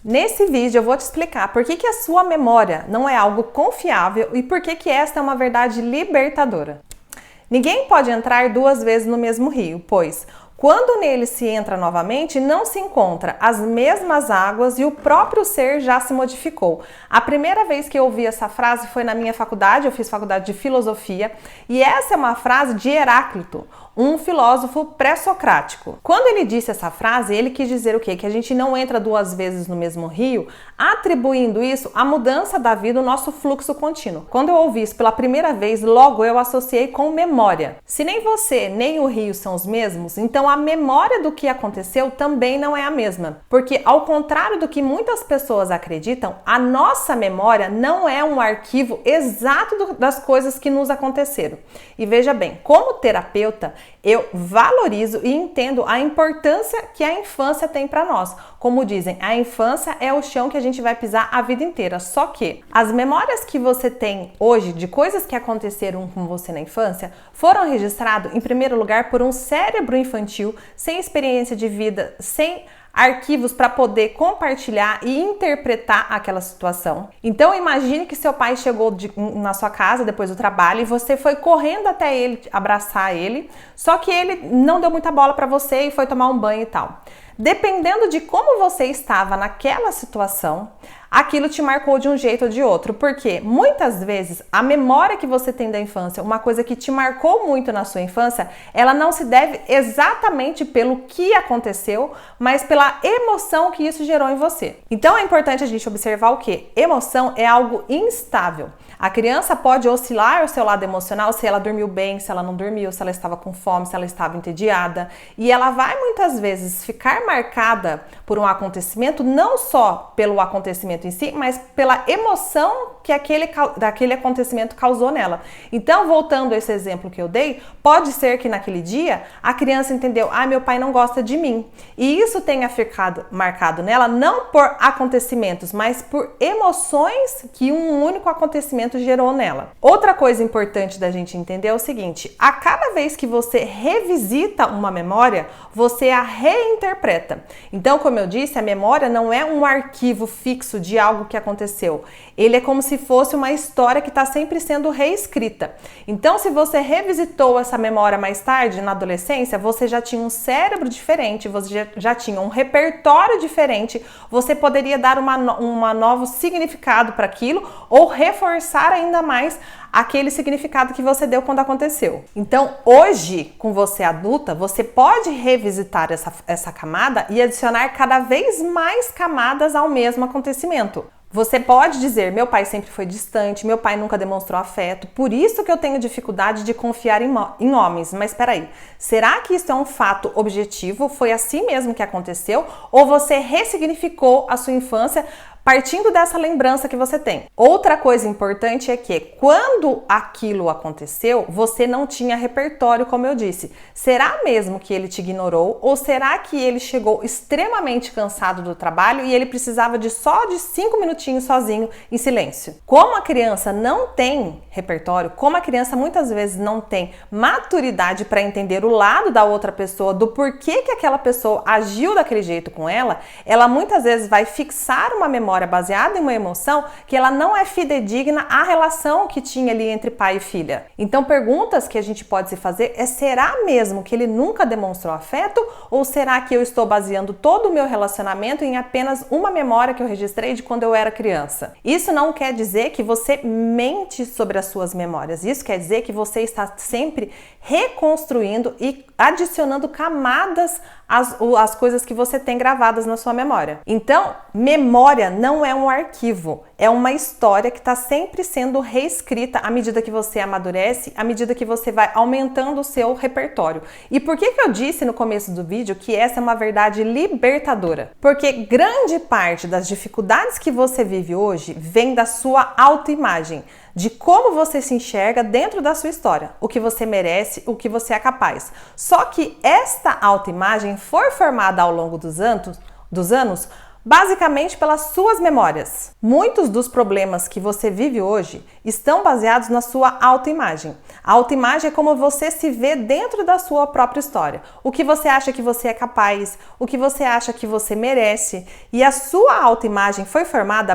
Nesse vídeo eu vou te explicar por que a sua memória não é algo confiável e por que esta é uma verdade libertadora. Ninguém pode entrar duas vezes no mesmo rio, pois quando nele se entra novamente, não se encontra as mesmas águas e o próprio ser já se modificou. A primeira vez que eu ouvi essa frase foi na minha faculdade, eu fiz faculdade de filosofia, e essa é uma frase de Heráclito, um filósofo pré-socrático. Quando ele disse essa frase, ele quis dizer o quê? Que a gente não entra duas vezes no mesmo rio, atribuindo isso à mudança da vida, o nosso fluxo contínuo. Quando eu ouvi isso pela primeira vez, logo eu associei com memória. Se nem você, nem o rio são os mesmos, então a memória do que aconteceu também não é a mesma. Porque ao contrário do que muitas pessoas acreditam, a nossa memória não é um arquivo exato das coisas que nos aconteceram. E veja bem, como terapeuta, eu valorizo e entendo a importância que a infância tem para nós. Como dizem, a infância é o chão que a gente vai pisar a vida inteira. Só que as memórias que você tem hoje de coisas que aconteceram com você na infância foram registradas, em primeiro lugar, por um cérebro infantil sem experiência de vida, sem arquivos para poder compartilhar e interpretar aquela situação. Então imagine que seu pai chegou na sua casa depois do trabalho e você foi correndo até ele, abraçar ele, só que ele não deu muita bola para você e foi tomar um banho e tal. Dependendo de como você estava naquela situação, aquilo te marcou de um jeito ou de outro, porque muitas vezes a memória que você tem da infância, uma coisa que te marcou muito na sua infância, ela não se deve exatamente pelo que aconteceu, mas pela emoção que isso gerou em você. Então é importante a gente observar o que? Emoção é algo instável. A criança pode oscilar o seu lado emocional se ela dormiu bem, se ela não dormiu, se ela estava com fome, se ela estava entediada, e ela vai muitas vezes ficar marcada por um acontecimento, não só pelo acontecimento em si, mas pela emoção que aquele acontecimento causou nela. Então, voltando a esse exemplo que eu dei, pode ser que naquele dia a criança entendeu, meu pai não gosta de mim. E isso tenha ficado marcado nela não por acontecimentos, mas por emoções que um único acontecimento gerou nela. Outra coisa importante da gente entender é o seguinte, a cada vez que você revisita uma memória, você a reinterpreta. Então, como eu disse, a memória não é um arquivo fixo de algo que aconteceu. Ele é como se fosse uma história que está sempre sendo reescrita. Então, se você revisitou essa memória mais tarde, na adolescência, você já tinha um cérebro diferente, você já tinha um repertório diferente, você poderia dar um novo significado para aquilo ou reforçar ainda mais aquele significado que você deu quando aconteceu. Então, hoje, com você adulta, você pode revisitar essa camada e adicionar cada vez mais camadas ao mesmo acontecimento. Você pode dizer, meu pai sempre foi distante, meu pai nunca demonstrou afeto, por isso que eu tenho dificuldade de confiar em homens. Mas espera aí, será que isso é um fato objetivo? Foi assim mesmo que aconteceu? Ou você ressignificou a sua infância partindo dessa lembrança que você tem? Outra coisa importante é que quando aquilo aconteceu, você não tinha repertório, como eu disse. Será mesmo que ele te ignorou? Ou será que ele chegou extremamente cansado do trabalho e ele precisava só de 5 minutinhos sozinho, em silêncio? Como a criança não tem repertório, como a criança muitas vezes não tem maturidade para entender o lado da outra pessoa, do porquê que aquela pessoa agiu daquele jeito com ela muitas vezes vai fixar uma memória baseada em uma emoção que ela não é fidedigna à relação que tinha ali entre pai e filha. Então, perguntas que a gente pode se fazer é: será mesmo que ele nunca demonstrou afeto? Ou será que eu estou baseando todo o meu relacionamento em apenas uma memória que eu registrei de quando eu era criança? Isso não quer dizer que você mente sobre as suas memórias. Isso quer dizer que você está sempre reconstruindo e adicionando camadas às coisas que você tem gravadas na sua memória. Então, memória não é um arquivo, é uma história que está sempre sendo reescrita à medida que você amadurece, à medida que você vai aumentando o seu repertório. E por que eu disse no começo do vídeo que essa é uma verdade libertadora? Porque grande parte das dificuldades que você vive hoje vem da sua autoimagem, de como você se enxerga dentro da sua história, o que você merece, o que você é capaz. Só que esta autoimagem foi formada ao longo dos anos Basicamente pelas suas memórias. Muitos dos problemas que você vive hoje estão baseados na sua autoimagem. A autoimagem é como você se vê dentro da sua própria história. O que você acha que você é capaz, o que você acha que você merece. E a sua autoimagem foi formada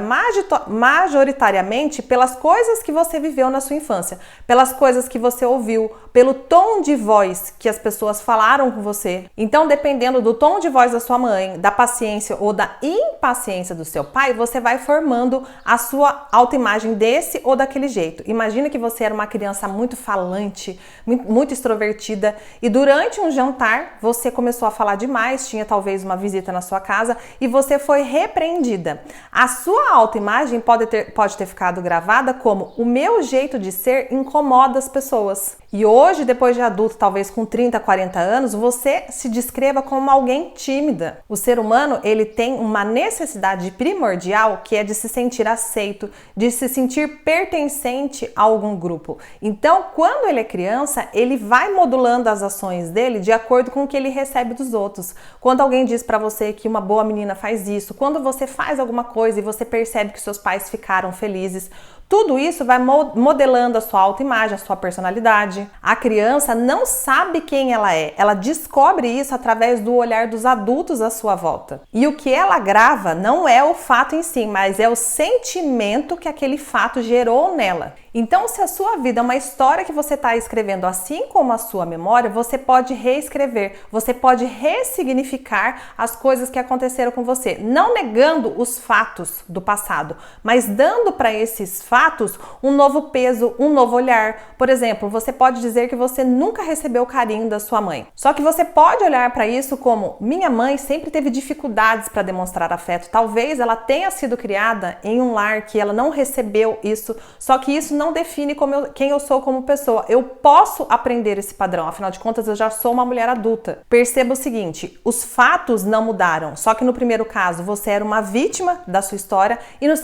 majoritariamente pelas coisas que você viveu na sua infância, pelas coisas que você ouviu, pelo tom de voz que as pessoas falaram com você. Então, dependendo do tom de voz da sua mãe, da paciência ou da impaciência do seu pai, você vai formando a sua autoimagem desse ou daquele jeito. Imagina que você era uma criança muito falante, muito extrovertida e durante um jantar você começou a falar demais, tinha talvez uma visita na sua casa e você foi repreendida. A sua autoimagem pode ter ficado gravada como: o meu jeito de ser incomoda as pessoas. E hoje, depois de adulto, talvez com 30, 40 anos, você se descreva como alguém tímida. O ser humano, ele tem uma necessidade primordial que é de se sentir aceito, de se sentir pertencente a algum grupo. Então, quando ele é criança, ele vai modulando as ações dele de acordo com o que ele recebe dos outros. Quando alguém diz pra você que uma boa menina faz isso, quando você faz alguma coisa e você percebe que seus pais ficaram felizes, tudo isso vai modelando a sua autoimagem, a sua personalidade. A criança não sabe quem ela é, ela descobre isso através do olhar dos adultos à sua volta. E o que ela grava não é o fato em si, mas é o sentimento que aquele fato gerou nela. Então, se a sua vida é uma história que você está escrevendo, assim como a sua memória, você pode reescrever, você pode ressignificar as coisas que aconteceram com você, não negando os fatos do passado, mas dando para esses fatos um novo peso, um novo olhar. Por exemplo, você pode dizer que você nunca recebeu o carinho da sua mãe. Só que você pode olhar para isso como: minha mãe sempre teve dificuldades para demonstrar afeto. Talvez ela tenha sido criada em um lar que ela não recebeu isso, só que isso não define quem eu sou como pessoa. Eu posso aprender esse padrão, afinal de contas eu já sou uma mulher adulta. Perceba o seguinte: os fatos não mudaram, só que no primeiro caso você era uma vítima da sua história e na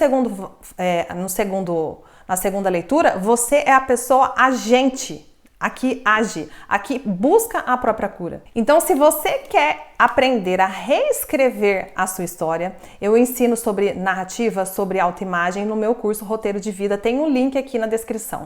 segunda leitura você é a pessoa agente. Aqui age, aqui busca a própria cura. Então, se você quer aprender a reescrever a sua história, eu ensino sobre narrativa, sobre autoimagem no meu curso Roteiro de Vida. Tem um link aqui na descrição.